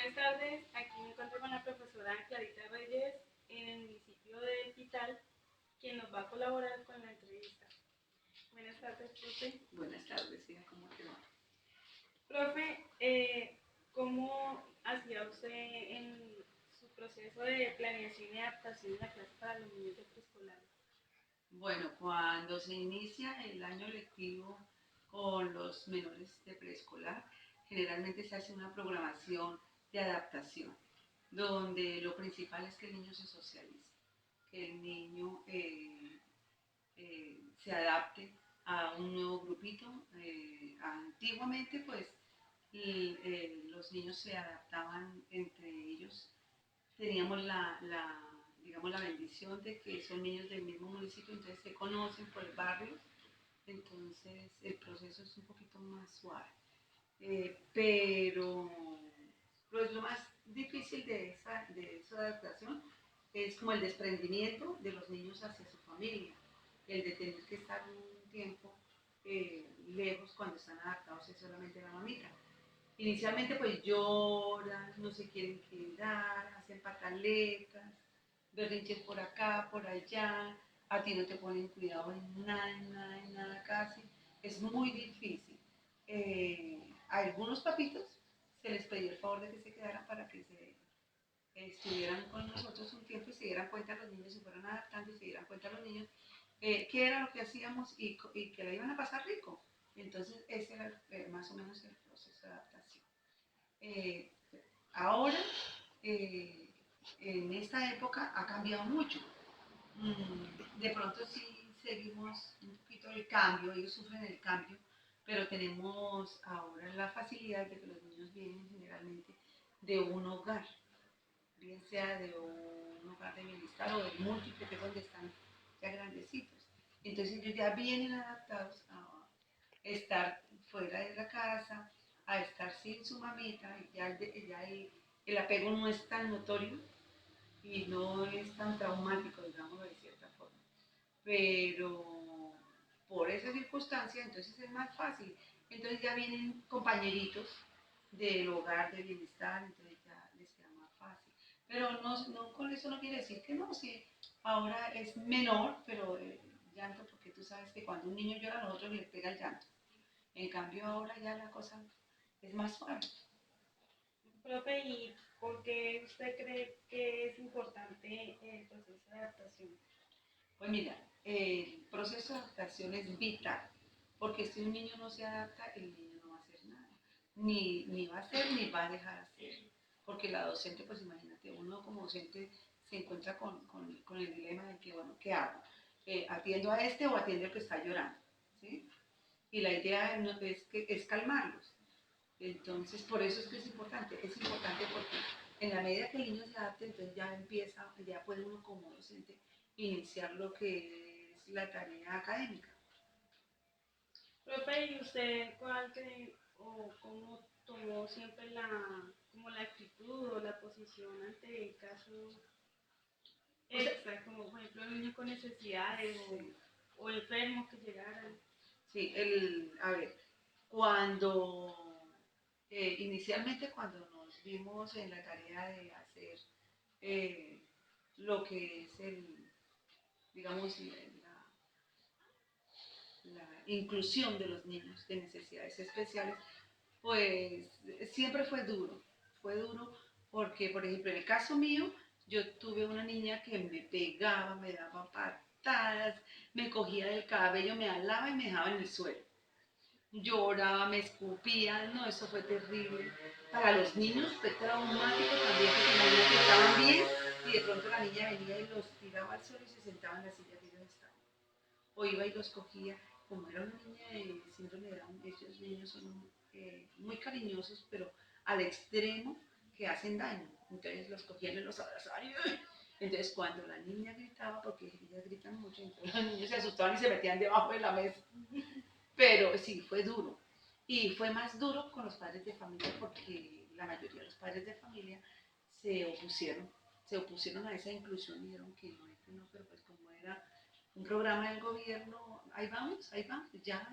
Buenas tardes, aquí me encuentro con la profesora Clarita Reyes en el municipio de Pital, quien nos va a colaborar con la entrevista. Buenas tardes, profe. Buenas tardes, hija, ¿cómo te va? Profe, ¿cómo hacía usted en su proceso de planeación y adaptación de la clase para los niños de preescolar? Bueno, cuando se inicia el año lectivo con los menores de preescolar, generalmente se hace una programación de adaptación, donde lo principal es que el niño se socialice, que el niño se adapte a un nuevo grupito. Antiguamente, pues, los niños se adaptaban entre ellos. Teníamos digamos, la bendición de que son niños del mismo municipio, entonces se conocen por el barrio, entonces el proceso es un poquito más suave. Pero pues lo más difícil de esa adaptación es como el desprendimiento de los niños hacia su familia, el de tener que estar un tiempo lejos cuando están adaptados es solamente la mamita. Inicialmente pues lloran, no se quieren quedar, hacen pataletas, berrinches por acá, por allá, a ti no te ponen cuidado en nada casi, es muy difícil. A algunos papitos se les pedía el favor de que se quedaran para que estuvieran con nosotros un tiempo y se dieran cuenta los niños, se fueran adaptando y se dieran cuenta los niños qué era lo que hacíamos y que la iban a pasar rico. Entonces ese era más o menos el proceso de adaptación. Eh, Ahora, eh, en esta época ha cambiado mucho. De pronto sí seguimos un poquito el cambio, ellos sufren el cambio, pero tenemos ahora la facilidad de que los niños vienen generalmente de un hogar, bien sea de un hogar de bienestar o de múltiple, que es donde están ya grandecitos. Entonces ellos ya vienen adaptados a estar fuera de la casa, a estar sin su mamita, ya el apego no es tan notorio y no es tan traumático, digámoslo de cierta forma. Pero por esa circunstancia, entonces es más fácil. Entonces ya vienen compañeritos del hogar de bienestar, entonces ya les queda más fácil. Pero no con eso no quiere decir que no, si ahora es menor, pero el llanto, porque tú sabes que cuando un niño llora a nosotros le pega el llanto. En cambio ahora ya la cosa es más suave. Profe, ¿y por qué usted cree que es importante el proceso de adaptación? Pues mira, el proceso de adaptación es vital, porque si un niño no se adapta, el niño no va a hacer nada, ni va a hacer ni va a dejar de hacer, porque la docente, pues imagínate, uno como docente se encuentra con el dilema de que, bueno, ¿qué hago? ¿Atiendo a este o atiendo al que está llorando? ¿Sí? Y la idea es calmarlos. Entonces, por eso es que es importante porque en la medida que el niño se adapte, entonces ya empieza, ya puede uno como docente iniciar lo que es la tarea académica. Profe, ¿y usted cuál cree o cómo tomó siempre como la actitud o la posición ante el caso O sea, extra, como por ejemplo el niño con necesidades sí, o enfermos que llegaran? sí, a ver, cuando, inicialmente cuando nos vimos en la tarea de hacer eh, lo que es digamos, la inclusión de los niños de necesidades especiales, pues siempre fue duro porque, por ejemplo, en el caso mío, yo tuve una niña que me pegaba, me daba patadas, me cogía del cabello, me alaba y me dejaba en el suelo. Lloraba, me escupía, no, eso fue terrible. Para los niños fue traumático también porque imagínate, estaban bien y de pronto la niña venía y los tiraba al suelo y se sentaba en la silla que ellos estaban. O iba y los cogía, como era una niña de síndrome de Down, esos niños son muy cariñosos, pero al extremo que hacen daño. Entonces los cogían y los abrazaban. Entonces cuando la niña gritaba, porque ellas gritan mucho, entonces los niños se asustaban y se metían debajo de la mesa. Pero sí, fue duro. Y fue más duro con los padres de familia porque la mayoría de los padres de familia se opusieron, se opusieron a esa inclusión y dijeron que no, pero pues como era un programa del gobierno, ahí vamos, ya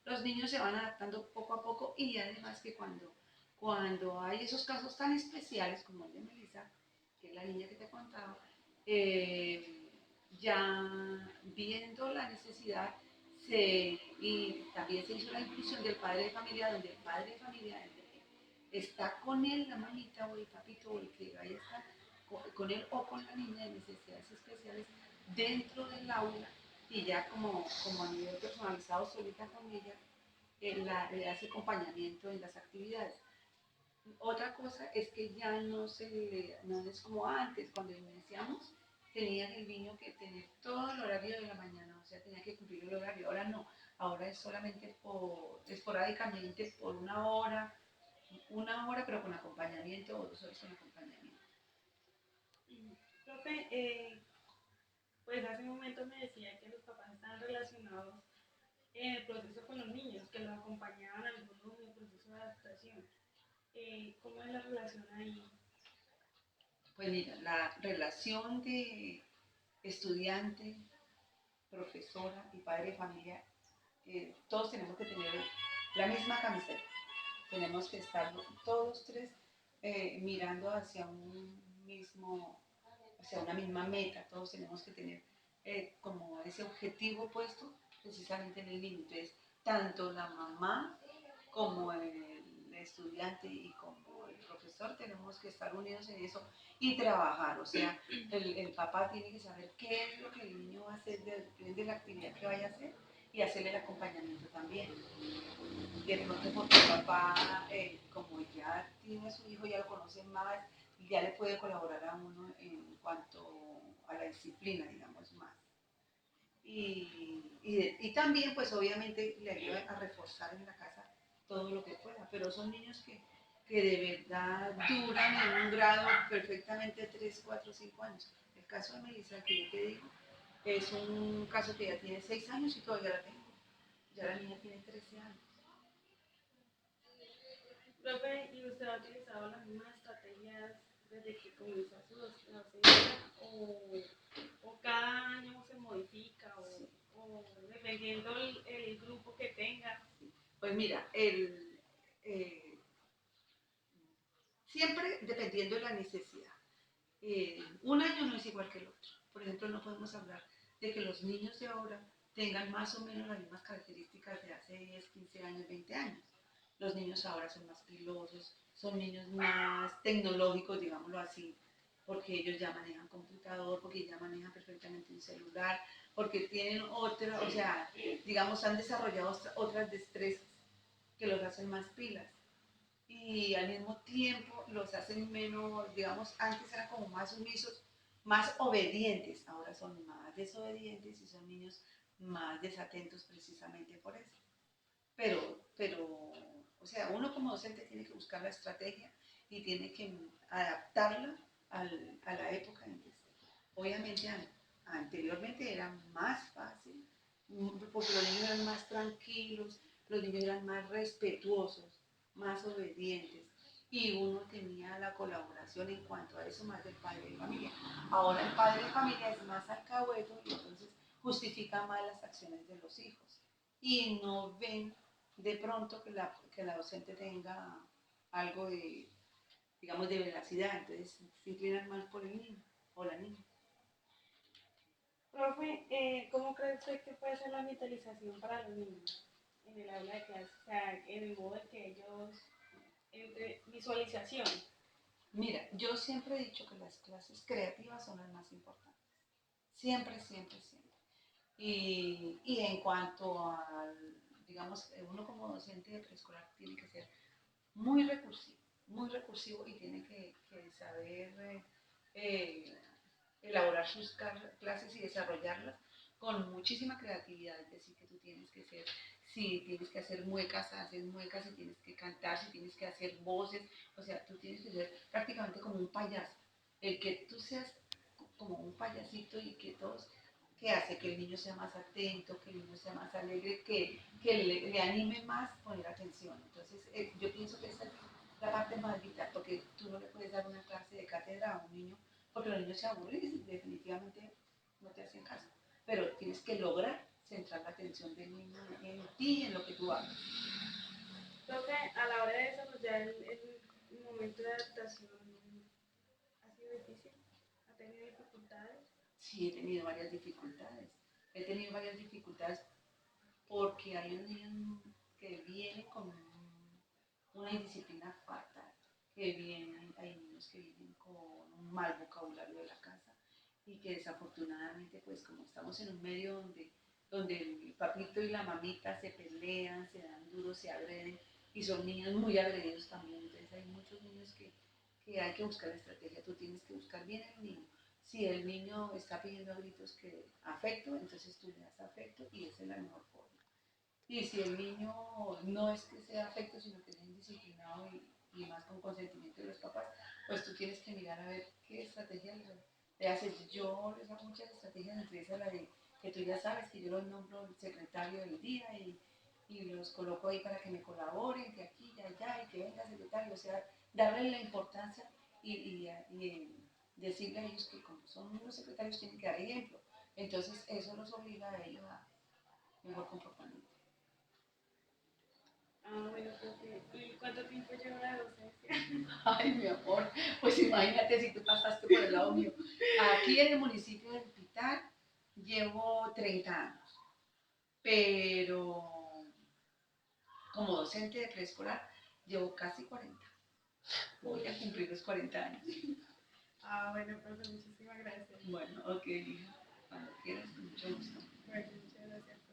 los niños se van adaptando poco a poco y además que cuando cuando hay esos casos tan especiales como el de Melissa, que es la niña que te he contado, eh, ya viendo la necesidad y también se hizo la inclusión del padre de familia, donde el padre de familia está con él, la mamita o el papito o el que vaya a estar con él o con la niña de necesidades especiales dentro del aula y ya como a nivel personalizado solita con ella, le hace acompañamiento en las actividades. Otra cosa es que ya no es como antes, cuando iniciamos, tenía el niño que tener todo el horario de la mañana, o sea, tenía que cumplir el horario. Ahora no, ahora es solamente esporádicamente por una hora pero con acompañamiento o 2 horas con acompañamiento. Profe, pues hace un momento me decía que los papás están relacionados en el proceso con los niños, que los acompañaban algunos en el proceso de adaptación. ¿Cómo es la relación ahí? Pues mira, la relación de estudiante, profesora y padre de familia, todos tenemos que tener la misma camiseta. Tenemos que estar todos tres mirando hacia una misma meta. Todos tenemos que tener como ese objetivo puesto precisamente en el niño. Entonces, tanto la mamá como el estudiante y como el profesor tenemos que estar unidos en eso y trabajar. O sea, el papá tiene que saber qué es lo que el niño va a hacer, depende de la actividad que vaya a hacer y hacerle el acompañamiento también. De pronto porque el papá, como ya tiene a su hijo, ya lo conoce más, ya le puede colaborar a uno en cuanto a la disciplina, digamos, más. Y también, pues obviamente, le ayuda a reforzar en la casa todo lo que pueda, pero son niños que de verdad duran en un grado perfectamente 3 4 5 años. El caso de Melissa, que yo te digo, es un caso que ya tiene 6 años y todavía la tengo. Ya la niña tiene 13 años. Profe, ¿y usted ha utilizado las mismas estrategias desde que comenzó su docencia o cada año se modifica o dependiendo el grupo que tenga? Pues mira, eh, siempre dependiendo de la necesidad. Un año no es igual que el otro. Por ejemplo, no podemos hablar de que los niños de ahora tengan más o menos las mismas características de hace 10, 15 años, 20 años. Los niños ahora son más pilosos, son niños más tecnológicos, digámoslo así, porque ellos ya manejan computador, porque ya manejan perfectamente un celular, porque tienen otra, o sea, digamos, han desarrollado otras destrezas que los hacen más pilas y al mismo tiempo los hacen menos, digamos, antes eran como más sumisos, más obedientes, ahora son más desobedientes y son niños más desatentos precisamente por eso. Pero, o sea, uno como docente tiene que buscar la estrategia y tiene que adaptarla a la época en que esté. Obviamente anteriormente era más fácil, porque los niños eran más tranquilos, los niños eran más respetuosos, más obedientes y uno tenía la colaboración en cuanto a eso más del padre de familia. Ahora el padre de familia es más alcahueto y entonces justifica más las acciones de los hijos y no ven de pronto que la docente tenga algo de, digamos, de veracidad, entonces se inclinan más por el niño o la niña. Profe, ¿cómo cree usted que puede ser la vitalización para los niños en el aula de clase? O sea, en el modo de que ellos, entre visualización. Mira, yo siempre he dicho que las clases creativas son las más importantes. Siempre, siempre, siempre. Y en cuanto al, digamos, uno como docente de preescolar tiene que ser muy recursivo y tiene que saber eh, elaborar sus clases y desarrollarlas con muchísima creatividad. Es decir, que tú tienes que ser, si tienes que hacer muecas, haces muecas, si tienes que cantar, si tienes que hacer voces, o sea, tú tienes que ser prácticamente como un payaso. El que tú seas como un payasito y que todos, que hace que el niño sea más atento, que el niño sea más alegre, que le anime más poner atención. Entonces, yo pienso que esa es la parte más vital, porque tú no le puedes dar una clase de cátedra a un niño, porque los niños se aburren y definitivamente no te hacen caso. Pero tienes que lograr centrar la atención del niño en ti y en lo que tú hagas. Creo que a la hora de desarrollar el momento de adaptación ha sido difícil, ha tenido dificultades. Sí, he tenido varias dificultades. He tenido varias dificultades porque hay un niño que viene con una indisciplina fatal, que vienen, hay niños que vienen con un mal vocabulario de la casa y que desafortunadamente, pues como estamos en un medio donde el papito y la mamita se pelean, se dan duros, se agreden y son niños muy agredidos también, entonces hay muchos niños que hay que buscar estrategia, tú tienes que buscar bien el niño. Si el niño está pidiendo a gritos que afecto, entonces tú le das afecto y esa es la mejor forma. Y si el niño no es que sea afecto, sino que es indisciplinado y más con consentimiento de los papás, pues tú tienes que mirar a ver qué estrategia le haces. Yo les hago muchas estrategias, entre esas la de que tú ya sabes que yo los nombro el secretario del día y los coloco ahí para que me colaboren, que aquí, ya, allá, y que venga secretario, o sea, darle la importancia y decirle a ellos que como son los secretarios tienen que dar ejemplo. Entonces eso los obliga a ellos a mejor comportamiento. Ah, bueno, creo que. ¿Y cuánto tiempo lleva la docencia? Ay, mi amor, pues imagínate si tú pasaste por el lado mío. Aquí en el municipio del Pitar llevo 30 años, pero como docente de preescolar llevo casi 40. Voy a cumplir los 40 años. Ah, bueno, profe, muchísimas gracias. Bueno, ok, hija, cuando quieras, con mucho gusto. Bueno, muchas gracias.